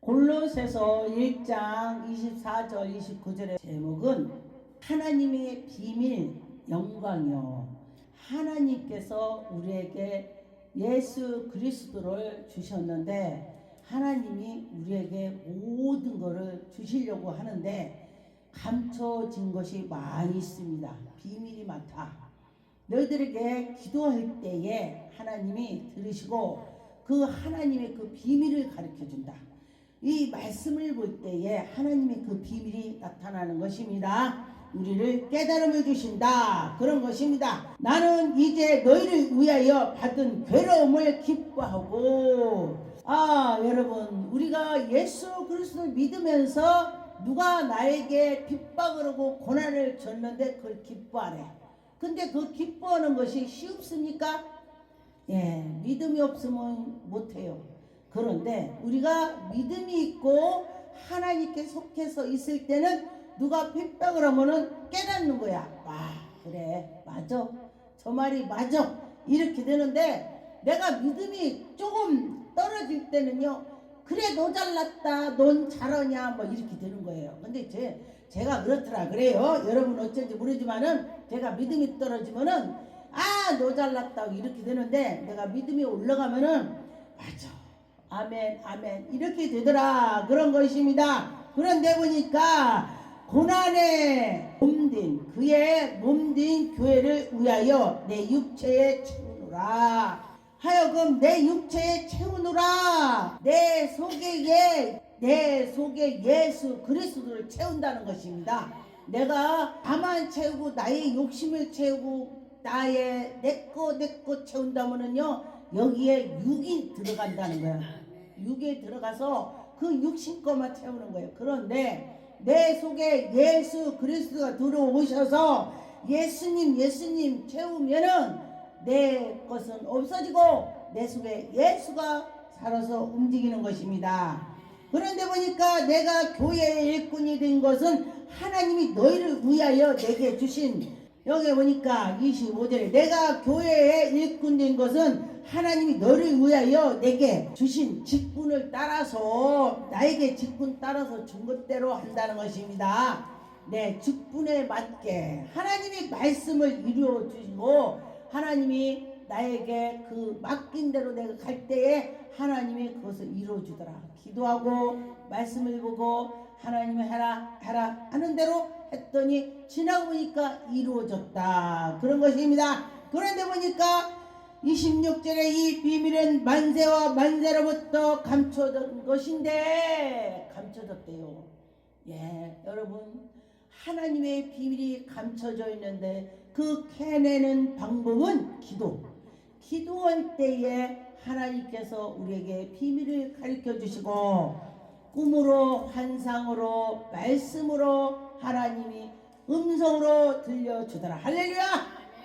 골로새서 1장 24절 29절의 제목은 하나님의 비밀 영광이요. 하나님께서 우리에게 예수 그리스도를 주셨는데 하나님이 우리에게 모든 것을 주시려고 하는데 감춰진 것이 많이 있습니다. 비밀이 많다. 너희들에게 기도할 때에 하나님이 들으시고 그 하나님의 그 비밀을 가르쳐 준다. 이 말씀을 볼 때에 하나님의 그 비밀이 나타나는 것입니다. 우리를 깨달음을 주신다. 그런 것입니다. 나는 이제 너희를 위하여 받은 괴로움을 기뻐하고, 여러분, 우리가 예수 그리스도를 믿으면서 누가 나에게 핍박을 고난을 줬는데 그걸 기뻐하래. 근데 그 기뻐하는 것이 쉽습니까? 믿음이 없으면 못해요. 그런데 우리가 믿음이 있고 하나님께 속해서 있을 때는 누가 핍박을 하면은 깨닫는 거야. 그래, 맞아. 저 말이 맞아. 이렇게 되는데 내가 믿음이 조금 떨어질 때는요. 그래, 너 잘났다. 넌 잘하냐. 뭐 이렇게 되는 거예요. 근데 제가 그렇더라 그래요. 여러분 어쩐지 모르지만은 제가 믿음이 떨어지면은 너 잘났다고 이렇게 되는데 내가 믿음이 올라가면은 맞아. 아멘 아멘 이렇게 되더라. 그런 것입니다. 그런데 보니까 고난에 몸된 그의 몸된 교회를 위하여 내 육체에 채우노라. 하여금 내 욕체에 채우노라. 내 속에 예수 그리스도를 채운다는 것입니다. 내가 나만 채우고 나의 욕심을 채우고 나의 내거 채운다면은요 여기에 육이 들어간다는 거야. 육에 들어가서 그 육신 거만 채우는 거예요. 그런데 내 속에 예수 그리스도가 들어오셔서 예수님 채우면은 내 것은 없어지고 내 속에 예수가 살아서 움직이는 것입니다. 그런데 보니까 내가 교회의 일꾼이 된 것은 하나님이 너희를 위하여 내게 주신, 여기 보니까 25절에 내가 교회의 일꾼 된 것은 하나님이 너를 위하여 내게 주신 직분을 따라서 나에게 직분 따라서 준 것대로 한다는 것입니다. 내 직분에 맞게 하나님이 말씀을 이루어 주시고 하나님이 나에게 그 맡긴 대로 내가 갈 때에 하나님이 그것을 이루어주더라. 기도하고 말씀을 보고 하나님이 해라 하는 대로 했더니 지나고 보니까 이루어졌다. 그런 것입니다. 그런데 보니까 26절에 이 비밀은 만세와 만세로부터 감춰진 것인데 감춰졌대요. 여러분 하나님의 비밀이 감춰져 있는데 그 캐내는 방법은 기도할 때에 하나님께서 우리에게 비밀을 가르쳐 주시고 꿈으로 환상으로 말씀으로 하나님이 음성으로 들려주더라. 할렐루야.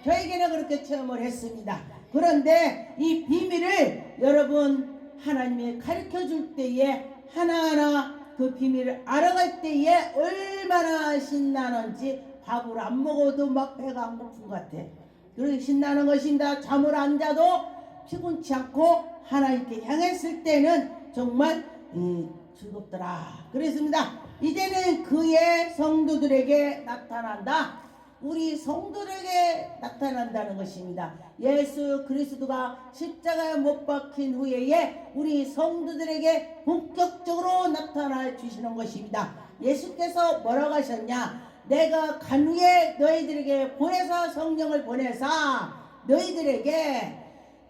저에게는 그렇게 체험을 했습니다. 그런데 이 비밀을 여러분 하나님이 가르쳐 줄 때에 하나하나 그 비밀을 알아갈 때에 얼마나 신나는지 밥을 안 먹어도 막 배가 안 고픈 것 같아. 그렇게 신나는 것입니다. 잠을 안 자도 피곤치 않고 하나님께 향했을 때는 정말 즐겁더라. 그랬습니다. 이제는 그의 성도들에게 나타난다. 우리 성도들에게 나타난다는 것입니다. 예수 그리스도가 십자가에 못 박힌 후에 우리 성도들에게 본격적으로 나타나 주시는 것입니다. 예수께서 뭐라고 하셨냐? 내가 간 후에 너희들에게 보내사 성령을 보내사 너희들에게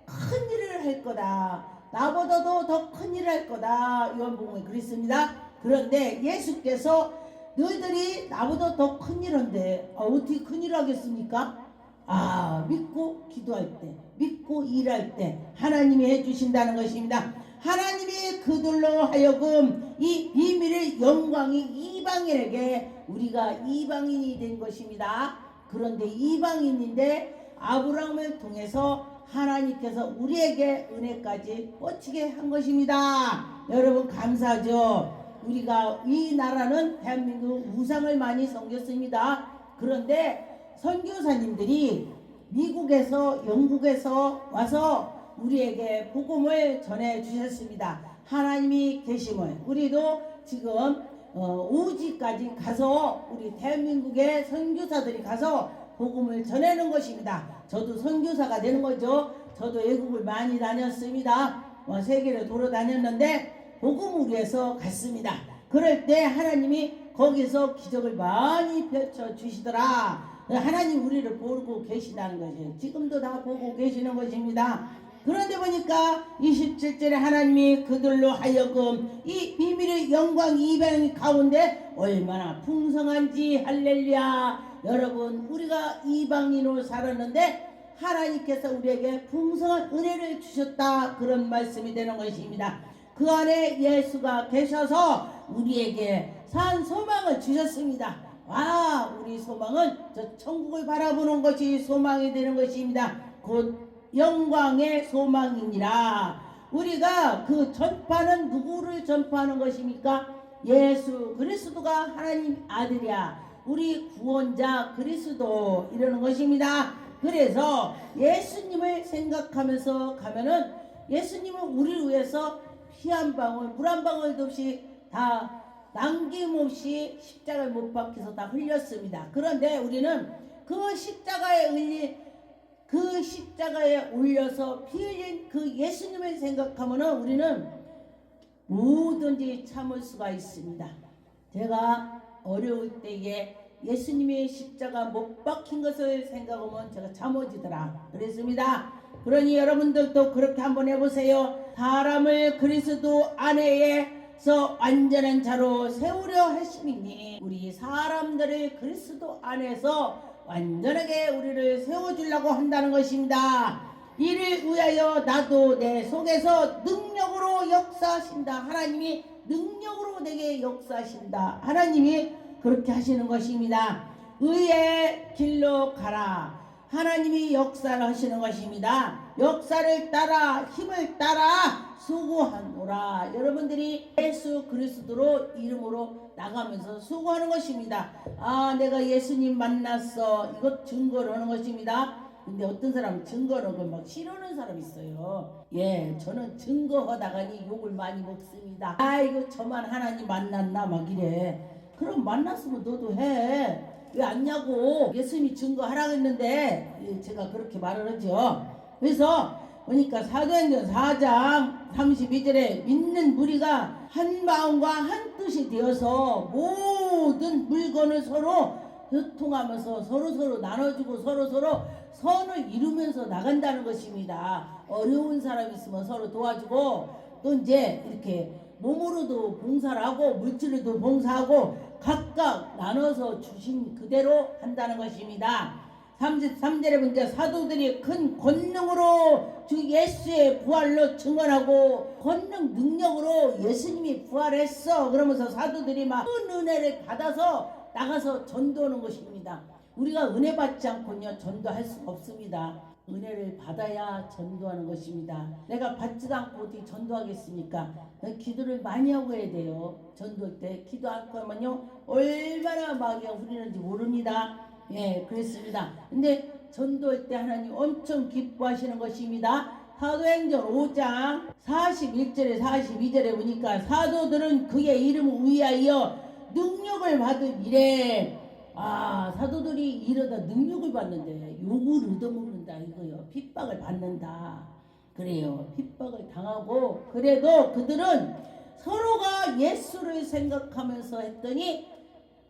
큰 일을 할 거다. 나보다도 더 큰 일을 할 거다. 요한복음에 그랬습니다. 그런데 예수께서 너희들이 나보다 더 큰 일인데 어떻게 큰 일을 하겠습니까? 믿고 기도할 때 믿고 일할 때 하나님이 해주신다는 것입니다. 하나님이 그들로 하여금 이 비밀의 영광이 이방인에게 우리가 이방인이 된 것입니다. 그런데 이방인인데 아브라함을 통해서 하나님께서 우리에게 은혜까지 뻗치게 한 것입니다. 여러분 감사하죠. 우리가 이 나라는 대한민국 우상을 많이 섬겼습니다. 그런데 선교사님들이 미국에서 영국에서 와서 우리에게 복음을 전해 주셨습니다. 하나님이 계심을 우리도 지금 오지까지 가서 우리 대한민국의 선교사들이 가서 복음을 전하는 것입니다. 저도 선교사가 되는 거죠. 저도 외국을 많이 다녔습니다. 세계를 돌아다녔는데 복음을 위해서 갔습니다. 그럴 때 하나님이 거기서 기적을 많이 펼쳐 주시더라. 하나님 우리를 보고 계시다는 것이에요. 지금도 다 보고 계시는 것입니다. 그런데 보니까 27절에 하나님이 그들로 하여금 이 비밀의 영광 이방 가운데 얼마나 풍성한지 할렐루야. 여러분 우리가 이방인으로 살았는데 하나님께서 우리에게 풍성한 은혜를 주셨다. 그런 말씀이 되는 것입니다. 그 안에 예수가 계셔서 우리에게 산 소망을 주셨습니다. 와, 우리 소망은 저 천국을 바라보는 것이 소망이 되는 것입니다. 곧 영광의 소망이니라. 우리가 그 전파는 누구를 전파하는 것입니까? 예수 그리스도가 하나님 아들이야. 우리 구원자 그리스도 이러는 것입니다. 그래서 예수님을 생각하면서 가면은 예수님은 우리를 위해서 피 한 방울 물 한 방울도 없이 다 남김없이 십자가에 못 박혀서 다 흘렸습니다. 그런데 우리는 그 십자가에 올려서 피 흘린 그 예수님을 생각하면은 우리는 뭐든지 참을 수가 있습니다. 제가 어려울 때에 예수님의 십자가 못 박힌 것을 생각하면 제가 참아지더라 그랬습니다. 그러니 여러분들도 그렇게 한번 해보세요. 사람을 그리스도 안에서 완전한 자로 세우려 하심이니 우리 사람들을 그리스도 안에서 완전하게 우리를 세워주려고 한다는 것입니다. 이를 위하여 나도 내 속에서 능력으로 역사하신다. 하나님이 능력으로 내게 역사하신다. 하나님이 그렇게 하시는 것입니다. 의의 길로 가라. 하나님이 역사를 하시는 것입니다. 역사를 따라 힘을 따라 수고하노라. 여러분들이 예수 그리스도로 이름으로 나가면서 수고하는 것입니다. 아, 내가 예수님 만났어. 이것 증거를 하는 것입니다. 근데 어떤 사람은 증거하는 걸 막 싫어하는 사람이 있어요. 예, 저는 증거하다가니 욕을 많이 먹습니다. 아이고 저만 하나님 만났나 막 이래. 그럼 만났으면 너도 해. 왜 안냐고. 예수님이 증거하라고 했는데 제가 그렇게 말을 하죠. 그래서 그러니까 사도행전 4장 32절에 믿는 무리가 한 마음과 한 뜻이 되어서 모든 물건을 서로 교통하면서 서로 나눠주고 서로 선을 이루면서 나간다는 것입니다. 어려운 사람 있으면 서로 도와주고 또 이제 이렇게 몸으로도 봉사를 하고 물질로도 봉사하고 각각 나눠서 주신 그대로 한다는 것입니다. 33절에 보니까 사도들이 큰 권능으로 주 예수의 부활로 증언하고 권능 능력으로 예수님이 부활했어 그러면서 사도들이 막 큰 은혜를 받아서 나가서 전도하는 것입니다. 우리가 은혜 받지 않고는 전도할 수가 없습니다. 은혜를 받아야 전도하는 것입니다. 내가 받지도 않고 어떻게 전도하겠습니까? 기도를 많이 하고 해야 돼요. 전도할 때 기도 않고 하면요 얼마나 마귀가 후리는지 모릅니다. 예, 그렇습니다. 근데 전도할 때 하나님 엄청 기뻐하시는 것입니다. 사도행전 5장 41절에 42절에 보니까 사도들은 그의 이름을 위하여 능력을 받으리래. 아, 사도들이 이러다 능력을 받는데 욕을 얻어먹는다 이거요. 핍박을 받는다. 그래요. 핍박을 당하고 그래도 그들은 서로가 예수를 생각하면서 했더니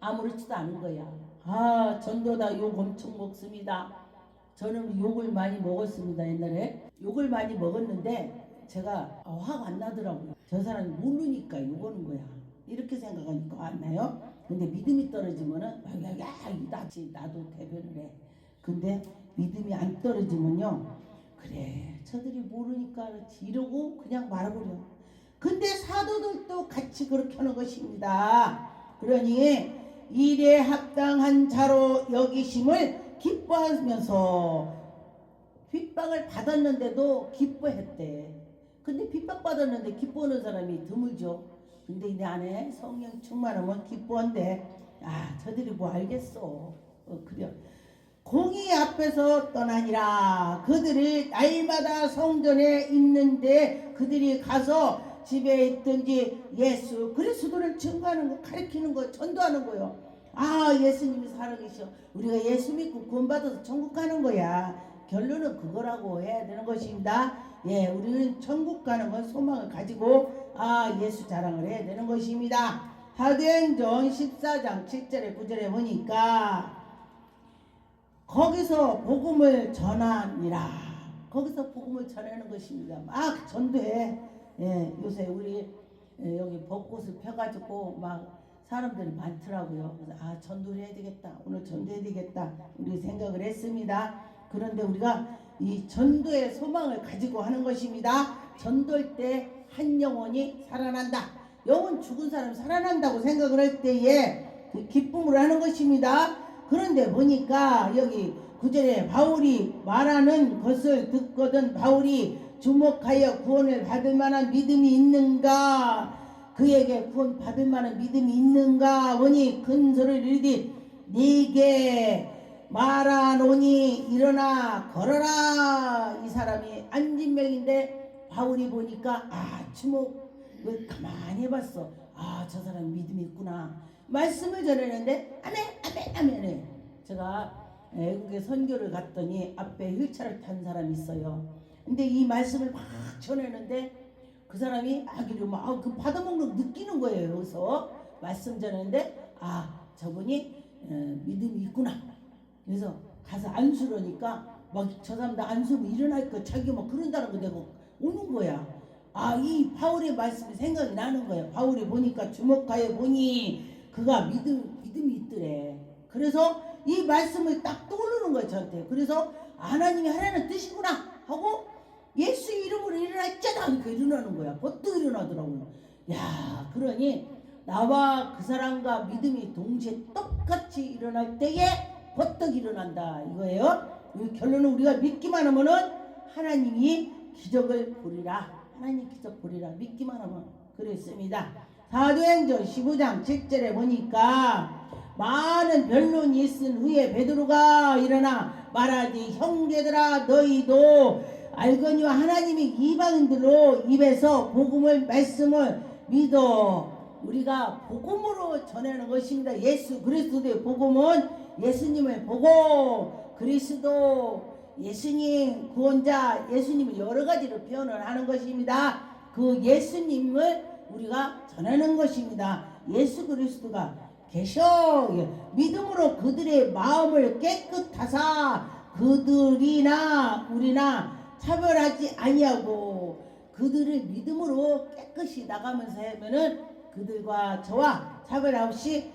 아무렇지도 않은 거야. 아, 전도다 욕 엄청 먹습니다. 저는 욕을 많이 먹었습니다. 옛날에 욕을 많이 먹었는데 제가 화가 안 나더라고요. 저 사람이 모르니까 욕하는 거야. 이렇게 생각하니까 안 나요? 근데 믿음이 떨어지면은 나도 대변을 해. 근데 믿음이 안 떨어지면요 그래 저들이 모르니까 그렇지 이러고 그냥 말아버려. 근데 사도들도 같이 그렇게 하는 것입니다. 그러니 일에 합당한 자로 여기심을 기뻐하면서 핍박을 받았는데도 기뻐했대. 근데 핍박받았는데 기뻐하는 사람이 드물죠. 근데 내 안에 성령 충만하면 기뻐한데 아 저들이 뭐 알겠어. 그래. 공의 앞에서 떠나니라. 그들이 날마다 성전에 있는데 그들이 가서 집에 있든지 예수 그리스도를 증거하는 거, 가르치는 거, 전도하는 거요. 예수님이 살아계셔. 우리가 예수 믿고 구원받아서 천국 가는 거야. 결론은 그거라고 해야 되는 것입니다. 우리는 천국 가는 건 소망을 가지고 예수 자랑을 해야 되는 것입니다. 사도행전 14장 7절에 9절에 보니까 거기서 복음을 전하니라. 거기서 복음을 전하는 것입니다. 막 전도해. 요새 우리 여기 벚꽃을 펴가지고 막 사람들이 많더라고요. 그래서 전도를 해야 되겠다. 오늘 전도해야 되겠다. 우리 생각을 했습니다. 그런데 우리가 이 전도의 소망을 가지고 하는 것입니다. 전도할 때 한 영혼이 살아난다. 영혼 죽은 사람 살아난다고 생각을 할 때에 그 기쁨을 하는 것입니다. 그런데 보니까 여기 9절에 바울이 말하는 것을 듣거든 바울이 주목하여 구원을 받을 만한 믿음이 있는가? 그에게 구원 받을 만한 믿음이 있는가? 보니 큰 소리를 이르되 네게 말하노니 일어나 걸어라. 이 사람이 안진병인데 바울이 보니까 주목을 가만히 해봤어. 저 사람 믿음이 있구나. 말씀을 전했는데 아멘. 제가 외국에 선교를 갔더니 앞에 휠체어를 탄 사람이 있어요. 근데 이 말씀을 막 전했는데 그 사람이 그 받아먹는 느끼는 거예요. 여기서 말씀 전했는데 저분이 믿음이 있구나. 그래서 가서 안수러니까 막 저 사람 다 안수면 일어날 거 자기 막 그런다는 거 내가 오는 거야. 이 바울의 말씀이 생각이 나는 거야. 바울이 보니까 주목하여 보니 그가 믿음이 있더래. 그래서 이 말씀을 딱 떠오르는 거야 저한테. 그래서 하나님이 하나는 뜻이구나 하고 예수 이름으로 일어났잖아. 그러니까 일어나는 거야. 버뜩 일어나더라고요. 그러니 나와 그 사람과 믿음이 동시에 똑같이 일어날 때에 버뜩 일어난다 이거예요. 이 결론은 우리가 믿기만 하면은 하나님이 기적을 보리라. 하나님 기적 보리라. 믿기만 하면 그랬습니다. 사도행전 15장 7절에 보니까 많은 변론이 있은 후에 베드로가 일어나 말하지 형제들아 너희도 알거니와 하나님이 이방인들로 입에서 복음을 말씀을 믿어. 우리가 복음으로 전하는 것입니다. 예수 그리스도의 복음은 예수님을 보고 그리스도 예수님 구원자 예수님을 여러 가지로 표현을 하는 것입니다. 그 예수님을 우리가 전하는 것입니다. 예수 그리스도가 계셔. 믿음으로 그들의 마음을 깨끗하사 그들이나 우리나 차별하지 아니하고 그들을 믿음으로 깨끗이 나가면서 하면은 그들과 저와 차별 없이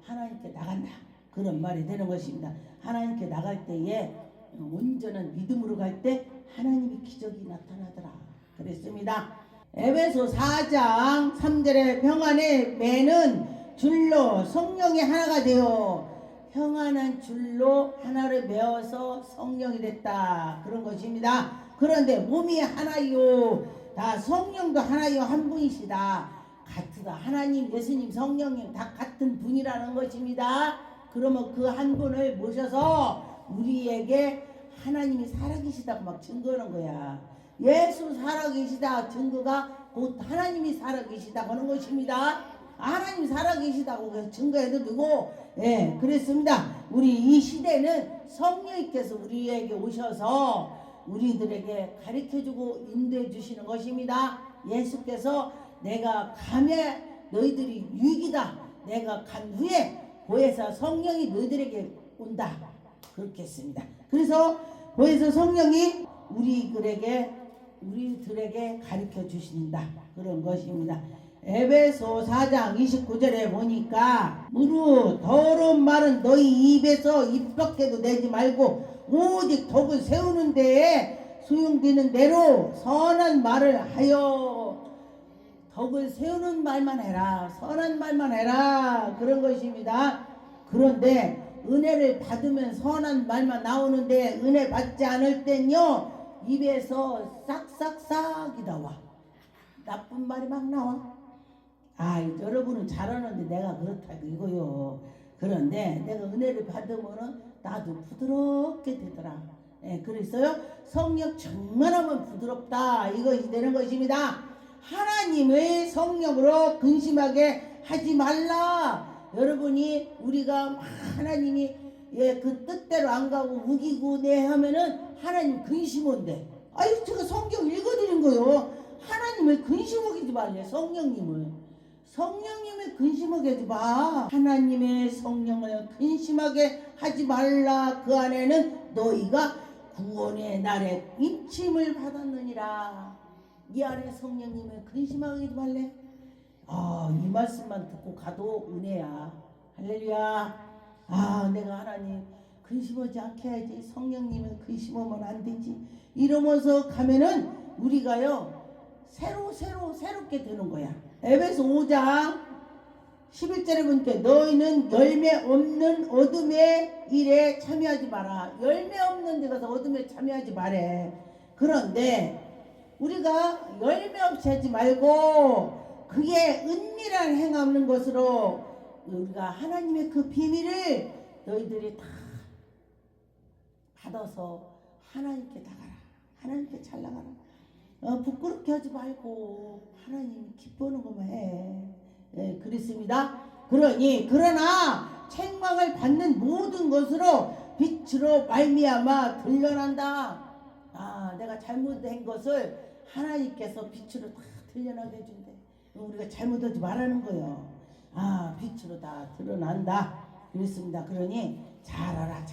하나님께 나간다. 그런 말이 되는 것입니다. 하나님께 나갈 때에 온전한 믿음으로 갈 때 하나님의 기적이 나타나더라. 그랬습니다. 에베소 4장 3절에 평안의 매는 줄로 성령이 하나가 되어 평안한 줄로 하나를 메어서 성령이 됐다. 그런 것입니다. 그런데 몸이 하나요. 다 성령도 하나요. 한 분이시다. 같으다. 하나님, 예수님, 성령님 다 같은 분이라는 것입니다. 그러면 그 한 분을 모셔서 우리에게 하나님이 살아계시다고 막 증거하는 거야. 예수 살아계시다 증거가 곧 하나님이 살아계시다고 하는 것입니다. 하나님 살아계시다고 증거해도 되고 그랬습니다. 우리 이 시대는 성령님께서 우리에게 오셔서 우리들에게 가르쳐주고 인도해 주시는 것입니다. 예수께서 내가 가면 너희들이 유익이다. 내가 간 후에 보혜사 성령이 너희들에게 온다. 그렇게 했습니다. 그래서 보혜사 성령이 우리들에게 가르쳐 주신다. 그런 것입니다. 에베소 4장 29절에 보니까 무릇 더러운 말은 너희 입에서 입 밖에도 내지 말고 오직 덕을 세우는 데에 소용되는 대로 선한 말을 하여 덕을 세우는 말만 해라. 선한 말만 해라. 그런 것입니다. 그런데 은혜를 받으면 선한 말만 나오는데 은혜 받지 않을 땐요 입에서 싹싹싹이 나와. 나쁜 말이 막 나와. 여러분은 잘하는데 내가 그렇다고 이거요. 그런데 내가 은혜를 받으면은 나도 부드럽게 되더라. 그랬어요. 성령 충만하면 부드럽다. 이것이 되는 것입니다. 하나님의 성령으로 근심하게 하지 말라. 여러분이 우리가 하나님이 그 뜻대로 안 가고 우기고 내 하면은 하나님 근심 온대. 아유, 제가 성경 읽어드린 거요. 하나님을 근심하게 하지 말래. 성령님을 근심하게 하지 마. 하나님의 성령을 근심하게 하지 말라. 그 안에는 너희가 구원의 날에 인침을 받았느니라. 이 안에 성령님을 근심하게 하지 말래. 이 말씀만 듣고 가도 은혜야. 할렐루야. 내가 하나님 근심하지 않게 해야지. 성령님을 근심하면 안 되지. 이러면서 가면은 우리가요 새롭게 되는 거야. 에베소 5장 11절에 보니까 너희는 열매 없는 어둠의 일에 참여하지 마라. 열매 없는 데 가서 어둠에 참여하지 마래. 그런데 우리가 열매 없이 하지 말고 그게 은밀한 행하는 것으로 우리가 하나님의 그 비밀을 너희들이 다 받아서 하나님께 나가라. 하나님께 잘 나가라. 부끄럽게 하지 말고 하나님 기뻐하는 것만 해. 그랬습니다. 그러나 책망을 받는 모든 것으로 빛으로 말미암아 들려난다. 내가 잘못된 것을 하나님께서 빛으로 다 들려나게 해준대. 우리가 잘못하지 말라는 거예요. 빛으로 다 드러난다. 그랬습니다. 그러니 잘하라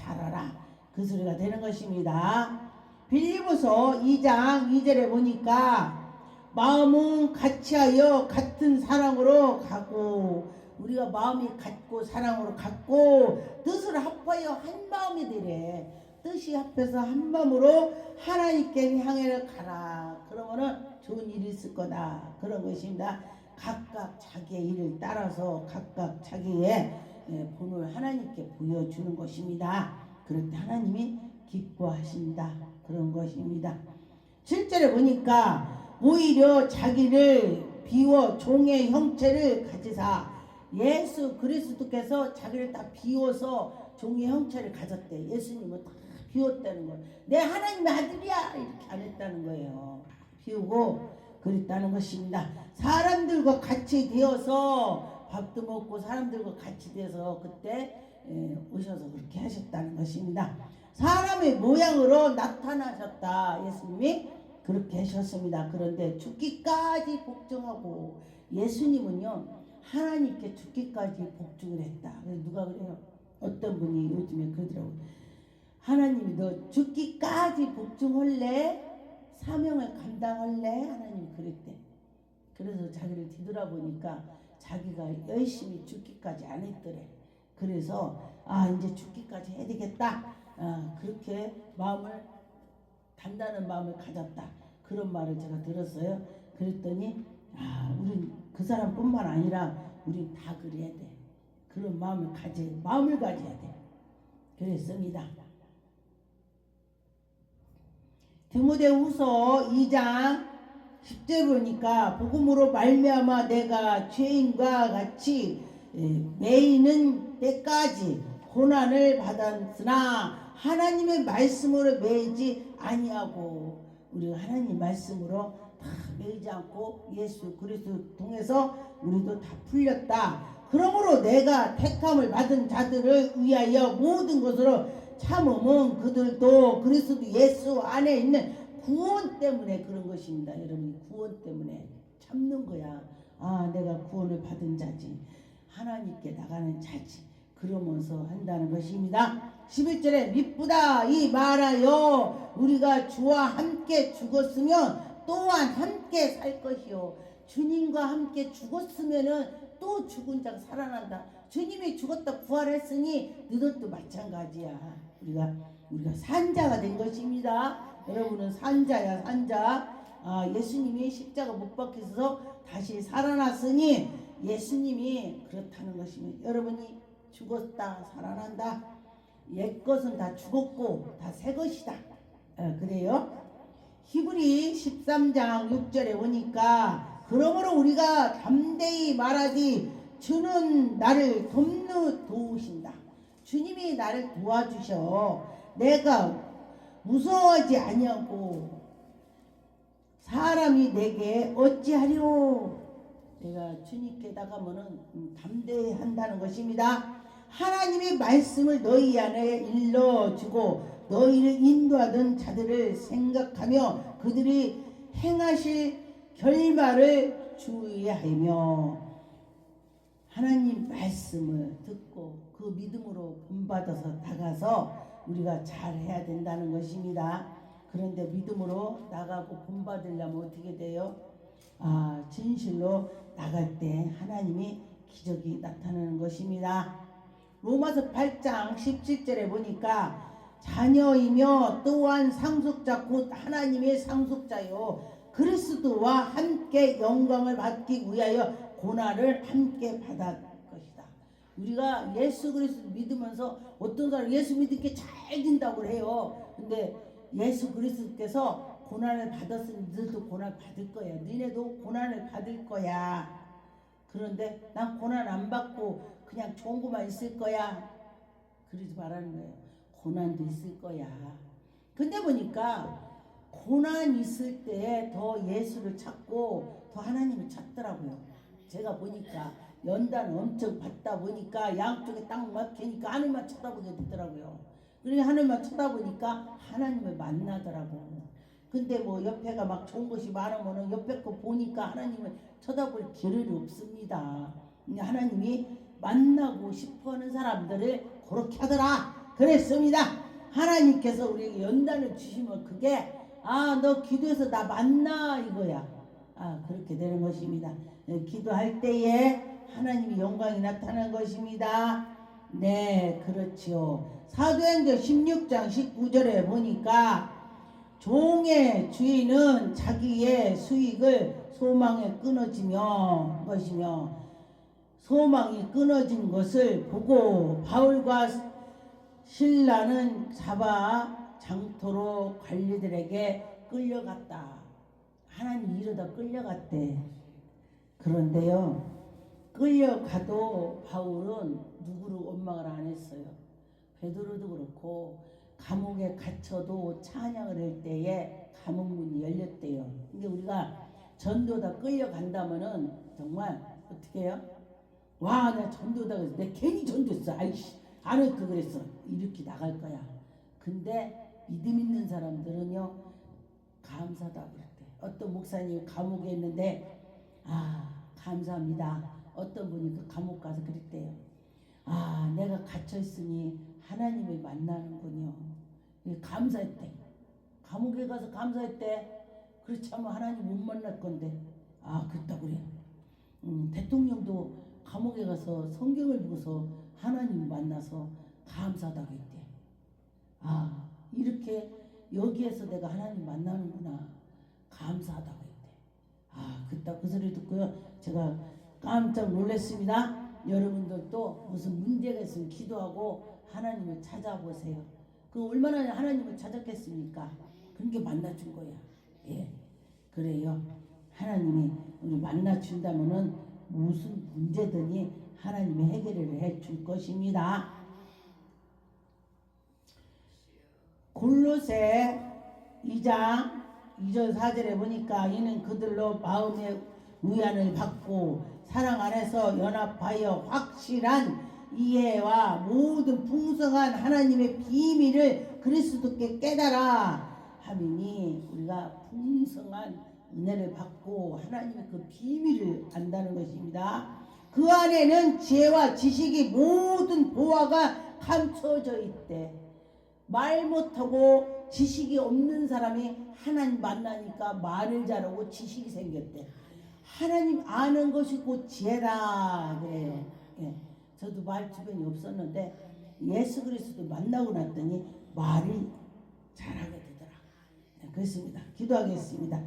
그 소리가 되는 것입니다. 빌립보서 2장 2절에 보니까 마음은 같이하여 같은 사랑으로 가고, 우리가 마음이 같고 사랑으로 같고 뜻을 합하여 한 마음이 되래. 뜻이 합해서 한 마음으로 하나님께 향해 가라. 그러면은 좋은 일이 있을 거다. 그런 것입니다. 각각 자기의 일을 따라서 각각 자기의 본을 하나님께 보여주는 것입니다. 그럴 때 하나님이 기뻐하신다. 그런 것입니다. 7절에 보니까 오히려 자기를 비워 종의 형체를 가지사, 예수 그리스도께서 자기를 다 비워서 종의 형체를 가졌대. 예수님은 다 비웠다는 거예요. 내 하나님의 아들이야 이렇게 안 했다는 거예요. 비우고 그랬다는 것입니다. 사람들과 같이 되어서 밥도 먹고 사람들과 같이 되어서 그때 오셔서 그렇게 하셨다는 것입니다. 사람의 모양으로 나타나셨다. 예수님이 그렇게 하셨습니다. 그런데 죽기까지 복종하고, 예수님은요 하나님께 죽기까지 복종을 했다. 누가 그래요? 어떤 분이 요즘에 그러더라고요. 하나님이 너 죽기까지 복종할래? 사명을 감당할래? 하나님이 그랬대. 그래서 자기를 뒤돌아보니까 자기가 열심히 죽기까지 안 했더래. 그래서 이제 죽기까지 해야 되겠다. 그렇게 단단한 마음을 가졌다. 그런 말을 제가 들었어요. 그랬더니 우린 그 사람뿐만 아니라 우린 다 그래야 돼. 그런 마음을 가져야 돼. 그랬습니다. 디모데후서 2장 10절 보니까 복음으로 말미암아 내가 죄인과 같이 매이는 때까지 고난을 받았으나 하나님의 말씀으로 매이지 아니하고, 우리가 하나님 말씀으로 다 매이지 않고 예수 그리스도 통해서 우리도 다 풀렸다. 그러므로 내가 택함을 받은 자들을 위하여 모든 것으로 참음은 그들도 그리스도 예수 안에 있는 구원 때문에 그런 것입니다. 여러분, 구원 때문에 참는 거야. 내가 구원을 받은 자지, 하나님께 나가는 자지, 그러면서 한다는 것입니다. 11절에 미쁘다 이 말하여 우리가 주와 함께 죽었으면 또한 함께 살 것이요. 주님과 함께 죽었으면은 또 죽은 자가 살아난다. 주님이 죽었다 부활했으니 너희도 마찬가지야. 우리가 산자가 된 것입니다. 여러분은 산자야, 산자. 예수님이 십자가 못 박혀서 다시 살아났으니 예수님이 그렇다는 것입니다. 여러분이 죽었다 살아난다. 옛 것은 다 죽었고 다 새 것이다. 그래요. 히브리 13장 6절에 보니까 그러므로 우리가 담대히 말하지 주는 나를 도우신다. 주님이 나를 도와주셔. 내가 무서워하지 아니하고 사람이 내게 어찌하리오. 내가 주님께 나가면은 담대한다는 것입니다. 하나님의 말씀을 너희 안에 일러주고 너희를 인도하던 자들을 생각하며 그들이 행하실 결말을 주의하며 하나님 말씀을 듣고 그 믿음으로 본받아서 나가서 우리가 잘해야 된다는 것입니다. 그런데 믿음으로 나가고 본받으려면 어떻게 돼요? 진실로 나갈 때 하나님이 기적이 나타나는 것입니다. 로마서 8장 17절에 보니까 자녀이며 또한 상속자 곧 하나님의 상속자요 그리스도와 함께 영광을 받기 위하여 고난을 함께 받았 것이다. 우리가 예수 그리스도 믿으면서 어떤 사람 예수 믿게 잘 된다고 해요. 근데 예수 그리스도께서 고난을 받았으니 너도 고난 받을 거야. 너네도 고난을 받을 거야. 그런데 난 고난 안 받고 그냥 좋은 것만 있을 거야. 그러지 말라는 거예요. 고난도 있을 거야. 근데 보니까 고난 있을 때 더 예수를 찾고 더 하나님을 찾더라고요. 제가 보니까 연단 엄청 받다 보니까 양쪽에 딱 막히니까 하늘만 쳐다보게 되더라고요. 그러니까 하늘만 쳐다보니까 하나님을 만나더라고. 근데 뭐 옆에가 막 좋은 것이 많으면 옆에 거 보니까 하나님을 쳐다볼 길이 없습니다. 하나님이 만나고 싶어하는 사람들을 그렇게 하더라 그랬습니다. 하나님께서 우리에게 연단을 주시면 그게 너 기도해서 나 만나 이거야. 그렇게 되는 것입니다. 기도할 때에 하나님의 영광이 나타나는 것입니다. 네, 그렇지요. 사도행전 16장 19절에 보니까 종의 주인은 자기의 수익을 소망에 끊어지며 것이며 소망이 끊어진 것을 보고 바울과 실라는 잡아 장터로 관리들에게 끌려갔다. 하나님 이러다 끌려갔대. 그런데요, 끌려가도 바울은 누구를 원망을 안 했어요. 베드로도 그렇고 감옥에 갇혀도 찬양을 할 때에 감옥문이 열렸대요. 근데 우리가 전도다 끌려간다면은 정말 어떻게 해요? 나 전도다 그랬어. 내 괜히 전도했어. 아이씨 안 할 거 그랬어. 이렇게 나갈 거야. 근데 믿음 있는 사람들은요 감사다 그랬대. 어떤 목사님이 감옥에 있는데 감사합니다. 어떤 분이 그 감옥 가서 그랬대요. 내가 갇혀 있으니 하나님을 만나는군요. 감사했대. 감옥에 가서 감사했대. 그렇지 않으면 하나님 못 만날 건데. 그렇다 그래요. 대통령도 감옥에 가서 성경을 보고서 하나님 만나서 감사하다고 했대. 이렇게 여기에서 내가 하나님 만나는구나. 감사하다고 했대. 그때 그 소리 듣고요. 제가 깜짝 놀랐습니다. 여러분들도 무슨 문제가 있으면 기도하고 하나님을 찾아보세요. 그 얼마나 하나님을 찾았겠습니까? 그런 게 만나준 거야. 그래요. 하나님이 우리 만나준다면은 무슨 문제든지 하나님이 해결을 해줄 것입니다. 골로새 2장 2절 4절에 보니까 이는 그들로 마음의 위안을 받고 사랑 안에서 연합하여 확실한 이해와 모든 풍성한 하나님의 비밀을 그리스도께 깨달아 하미니 우리가 풍성한 은혜를 받고 하나님의 그 비밀을 안다는 것입니다. 그 안에는 지혜와 지식이 모든 보화가 감춰져 있대. 말 못하고 지식이 없는 사람이 하나님 만나니까 말을 잘하고 지식이 생겼대. 하나님 아는 것이 곧 지혜라 그래요. 저도 말 주변이 없었는데 예수 그리스도 만나고 났더니 말을 잘하게 되더라. 그렇습니다. 기도하겠습니다.